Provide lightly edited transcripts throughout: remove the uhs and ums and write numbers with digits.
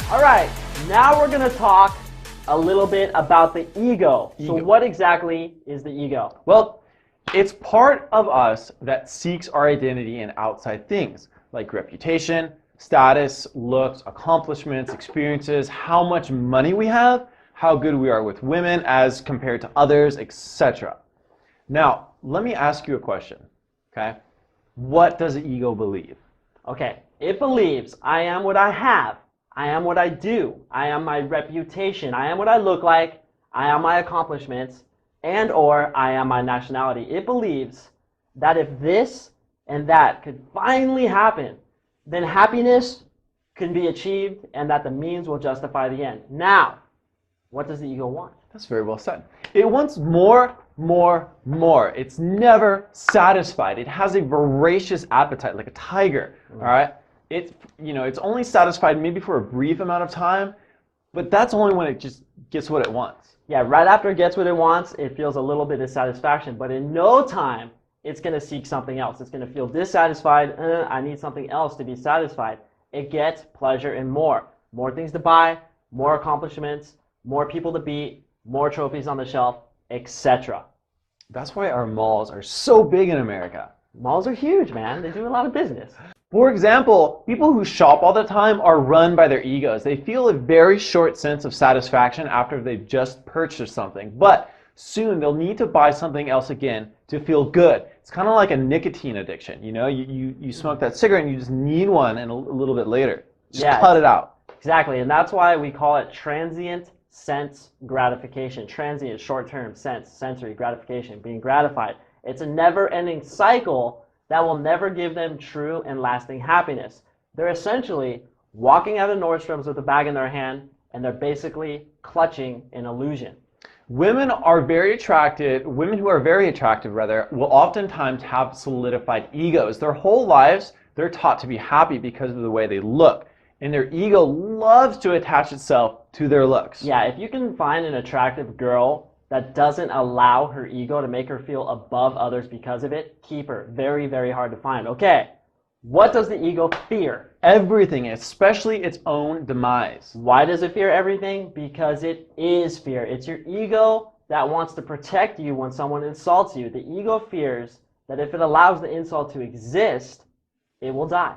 All right, now we're going to talk a little bit about the ego. So what exactly is the ego? Well, it's part of us that seeks our identity in outside things like reputation, status, looks, accomplishments, experiences, how much money we have, how good we are with women as compared to others, etc. Now, let me ask you a question, okay? What does the ego believe? Okay, it believes I am what I have. I am what I do. I am my reputation. I am what I look like. I am my accomplishments. And or I am my nationality. It believes that if this and that could finally happen, then happiness can be achieved and that the means will justify the end. Now, what does the ego want? That's very well said. It wants more, more, more. It's never satisfied. It has a voracious appetite like a tiger, all right? It's only satisfied maybe for a brief amount of time, but that's only when it just gets what it wants. Yeah, right after it gets what it wants, it feels a little bit of dissatisfaction, but in no time, it's going to seek something else. It's going to feel dissatisfied. I need something else to be satisfied. It gets pleasure in more. More things to buy, more accomplishments, more people to beat, more trophies on the shelf, etc. That's why our malls are so big in America. Malls are huge, man. They do a lot of business. For example, people who shop all the time are run by their egos. They feel a very short sense of satisfaction after they've just purchased something, but soon they'll need to buy something else again to feel good. It's kind of like a nicotine addiction. You know, you smoke that cigarette and you just need one and a little bit later. Just cut it out. Exactly, and that's why we call it transient sense gratification. Transient, short-term sense, sensory gratification, being gratified. It's a never-ending cycle that will never give them true and lasting happiness. They're essentially walking out of Nordstrom's with a bag in their hand, and they're basically clutching an illusion. Women who are very attractive, will oftentimes have solidified egos. Their whole lives, they're taught to be happy because of the way they look. And their ego loves to attach itself to their looks. Yeah, if you can find an attractive girl that doesn't allow her ego to make her feel above others because of it, keep her. Very, very hard to find. Okay, what does the ego fear? Everything, especially its own demise. Why does it fear everything? Because it is fear. It's your ego that wants to protect you when someone insults you. The ego fears that if it allows the insult to exist, it will die.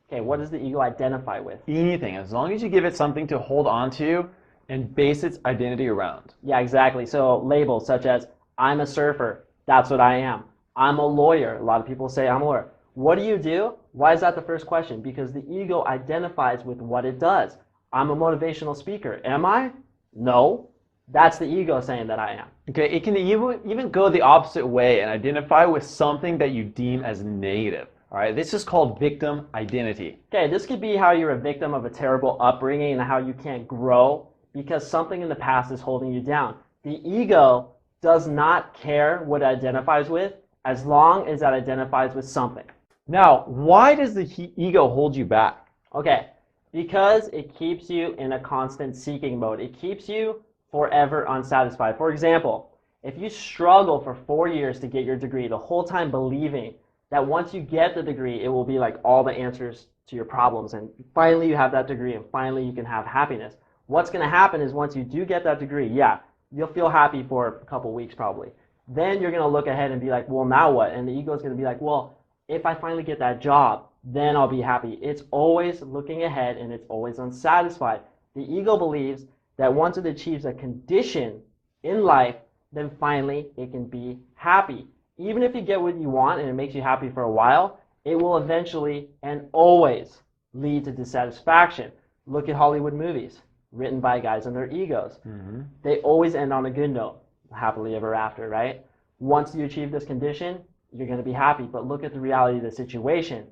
Okay, what does the ego identify with? Anything, as long as you give it something to hold on to and base its identity around. Yeah, exactly. So labels such as, I'm a surfer, that's what I am. I'm a lawyer. A lot of people say I'm a lawyer. What do you do? Why is that the first question? Because the ego identifies with what it does. I'm a motivational speaker. Am I? No. That's the ego saying that I am. Okay, it can even go the opposite way and identify with something that you deem as negative. All right, this is called victim identity. Okay, this could be how you're a victim of a terrible upbringing and how you can't grow because something in the past is holding you down. The ego does not care what it identifies with as long as it identifies with something. Now, why does the ego hold you back? Okay, because it keeps you in a constant seeking mode. It keeps you forever unsatisfied. For example, if you struggle for 4 years to get your degree, the whole time believing that once you get the degree, it will be like all the answers to your problems, and finally you have that degree, and finally you can have happiness. What's going to happen is once you do get that degree, yeah, you'll feel happy for a couple weeks probably. Then you're going to look ahead and be like, well, now what? And the ego is going to be like, well, if I finally get that job, then I'll be happy. It's always looking ahead and it's always unsatisfied. The ego believes that once it achieves a condition in life, then finally it can be happy. Even if you get what you want and it makes you happy for a while, it will eventually and always lead to dissatisfaction. Look at Hollywood movies written by guys and their egos. Mm-hmm. They always end on a good note, happily ever after, right? Once you achieve this condition, you're going to be happy. But look at the reality of the situation.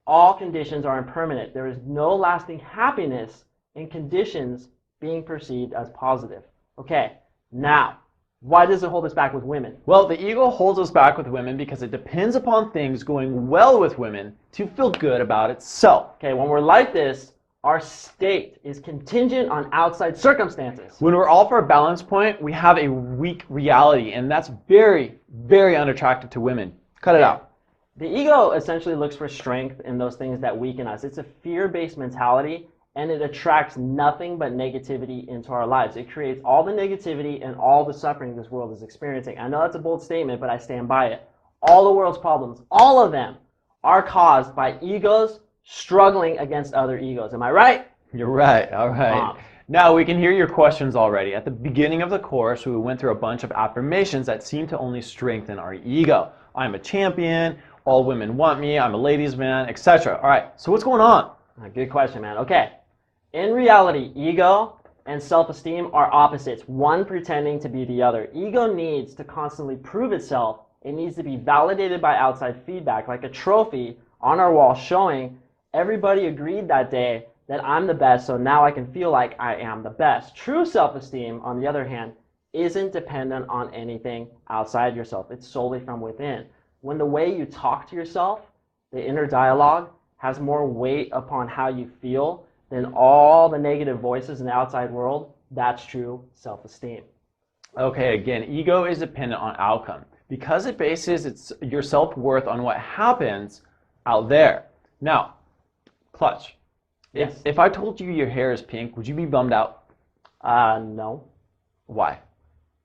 All conditions are impermanent. There is no lasting happiness in conditions being perceived as positive. Okay, now, why does it hold us back with women? Well, the ego holds us back with women because it depends upon things going well with women to feel good about itself. Okay, when we're like this, our state is contingent on outside circumstances. When we're off our balance point, we have a weak reality, and that's very, very unattractive to women. Cut it out. The ego essentially looks for strength in those things that weaken us. It's a fear-based mentality, and it attracts nothing but negativity into our lives. It creates all the negativity and all the suffering this world is experiencing. I know that's a bold statement, but I stand by it. All the world's problems, all of them, are caused by egos struggling against other egos. Am I right? You're right. All right. Now we can hear your questions already. At the beginning of the course, we went through a bunch of affirmations that seem to only strengthen our ego. I'm a champion, all women want me, I'm a ladies' man, etc. All right, so what's going on? Good question, man. Okay. In reality, ego and self-esteem are opposites, one pretending to be the other. Ego needs to constantly prove itself. It needs to be validated by outside feedback, like a trophy on our wall showing everybody agreed that day that I'm the best, so now I can feel like I am the best. True self-esteem, on the other hand, isn't dependent on anything outside yourself. It's solely from within. When the way you talk to yourself, the inner dialogue, has more weight upon how you feel than all the negative voices in the outside world, that's true self-esteem. Okay, again, ego is dependent on outcome because it bases your self-worth on what happens out there. Now, Clutch. Yes. If I told you your hair is pink, would you be bummed out? No. Why?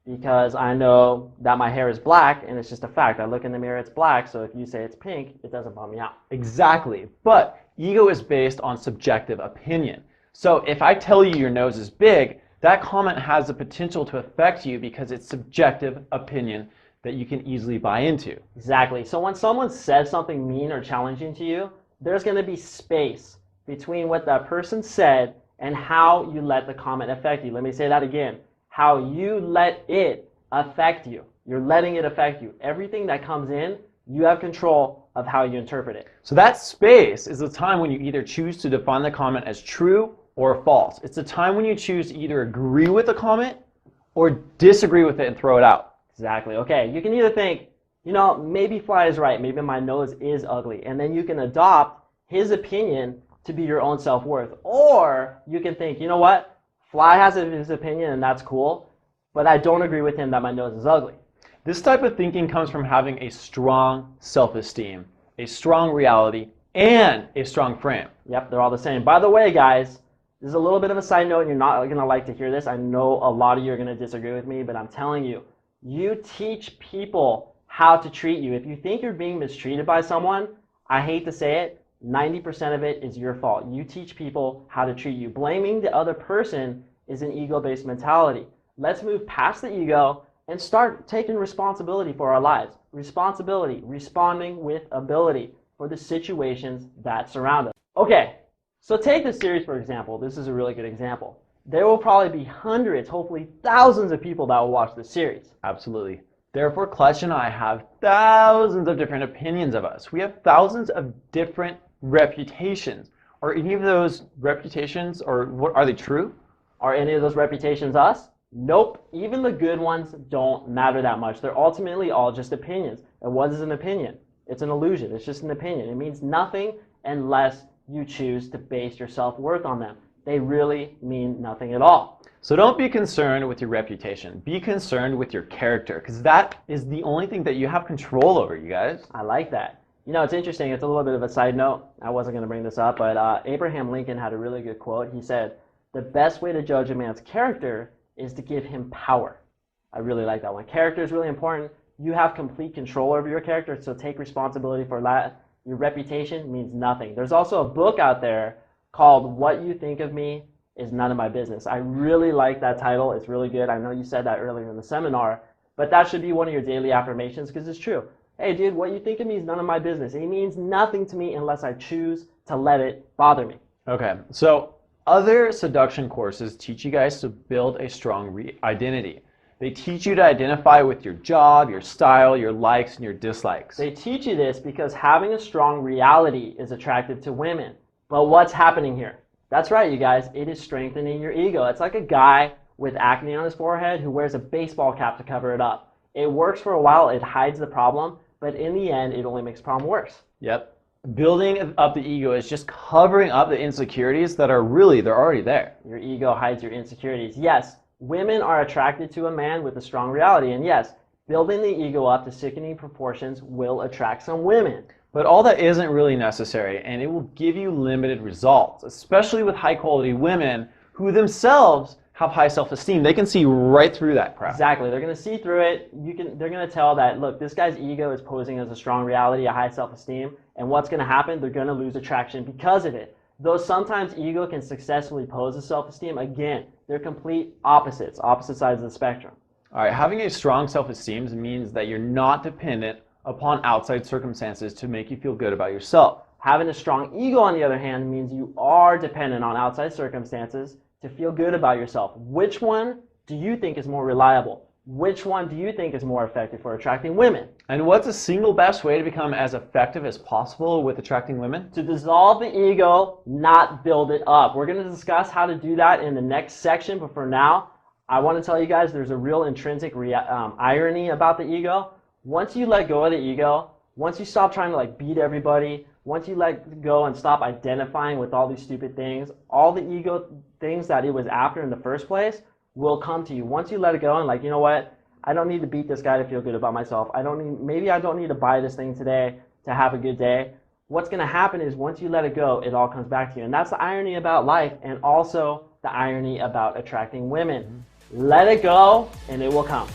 Because I know that my hair is black, and it's just a fact. I look in the mirror, it's black, so if you say it's pink, it doesn't bum me out. Exactly. But ego is based on subjective opinion. So if I tell you your nose is big, that comment has the potential to affect you because it's subjective opinion that you can easily buy into. Exactly. So when someone says something mean or challenging to you, there's going to be space between what that person said and how you let the comment affect you. Let me say that again. How you let it affect you. You're letting it affect you. Everything that comes in, you have control of how you interpret it. So that space is the time when you either choose to define the comment as true or false. It's the time when you choose to either agree with the comment or disagree with it and throw it out. Exactly. Okay, you can either think, you know, maybe Fly is right, maybe my nose is ugly, and then you can adopt his opinion to be your own self-worth. Or you can think, you know what, Fly has his opinion and that's cool, but I don't agree with him that my nose is ugly. This type of thinking comes from having a strong self-esteem, a strong reality, and a strong frame. Yep, they're all the same. By the way, guys, this is a little bit of a side note, and you're not going to like to hear this. I know a lot of you are going to disagree with me, but I'm telling you, you teach people how to treat you. If you think you're being mistreated by someone, I hate to say it, 90% of it is your fault. You teach people how to treat you. Blaming the other person is an ego-based mentality. Let's move past the ego and start taking responsibility for our lives. Responsibility, responding with ability for the situations that surround us. Okay, so take this series for example. This is a really good example. There will probably be hundreds, hopefully thousands of people that will watch this series. Absolutely. Therefore, Clutch and I have thousands of different opinions of us. We have thousands of different reputations. Are any of those reputations, or are they true? Are any of those reputations us? Nope. Even the good ones don't matter that much. They're ultimately all just opinions. And what is an opinion? It's an illusion. It's just an opinion. It means nothing unless you choose to base your self-worth on them. They really mean nothing at all. So don't be concerned with your reputation. Be concerned with your character, because that is the only thing that you have control over, you guys. I like that. You know, it's interesting. It's a little bit of a side note. I wasn't going to bring this up, but Abraham Lincoln had a really good quote. He said, "The best way to judge a man's character is to give him power." I really like that one. Character is really important. You have complete control over your character, so take responsibility for that. Your reputation means nothing. There's also a book out there called What You Think of Me Is None of My Business. I really like that title. It's really good. I know you said that earlier in the seminar, but that should be one of your daily affirmations because it's true. Hey, dude, what you think of me is none of my business. It means nothing to me unless I choose to let it bother me. Okay, so other seduction courses teach you guys to build a strong identity. They teach you to identify with your job, your style, your likes, and your dislikes. They teach you this because having a strong reality is attractive to women. But what's happening here? That's right, you guys. It is strengthening your ego. It's like a guy with acne on his forehead who wears a baseball cap to cover it up. It works for a while. It hides the problem. But in the end, it only makes the problem worse. Yep. Building up the ego is just covering up the insecurities that are really, they're already there. Your ego hides your insecurities. Yes, women are attracted to a man with a strong reality. And yes, building the ego up to sickening proportions will attract some women. But all that isn't really necessary, and it will give you limited results, especially with high-quality women who themselves have high self-esteem. They can see right through that crap. Exactly. They're going to see through it. They're going to tell that, look, this guy's ego is posing as a strong reality, a high self-esteem, and what's going to happen? They're going to lose attraction because of it. Though sometimes ego can successfully pose as self-esteem, again, they're complete opposites, opposite sides of the spectrum. All right, having a strong self-esteem means that you're not dependent upon outside circumstances to make you feel good about yourself. Having a strong ego, on the other hand, means you are dependent on outside circumstances to feel good about yourself. Which one do you think is more reliable? Which one do you think is more effective for attracting women? And what's the single best way to become as effective as possible with attracting women? To dissolve the ego, not build it up. We're going to discuss how to do that in the next section, but for now, I want to tell you guys there's a real intrinsic irony about the ego. Once you let go of the ego, once you stop trying to beat everybody, once you let go and stop identifying with all these stupid things, all the ego things that it was after in the first place will come to you. Once you let it go and you know what? I don't need to beat this guy to feel good about myself. Maybe I don't need to buy this thing today to have a good day. What's going to happen is once you let it go, it all comes back to you. And that's the irony about life and also the irony about attracting women. Let it go and it will come.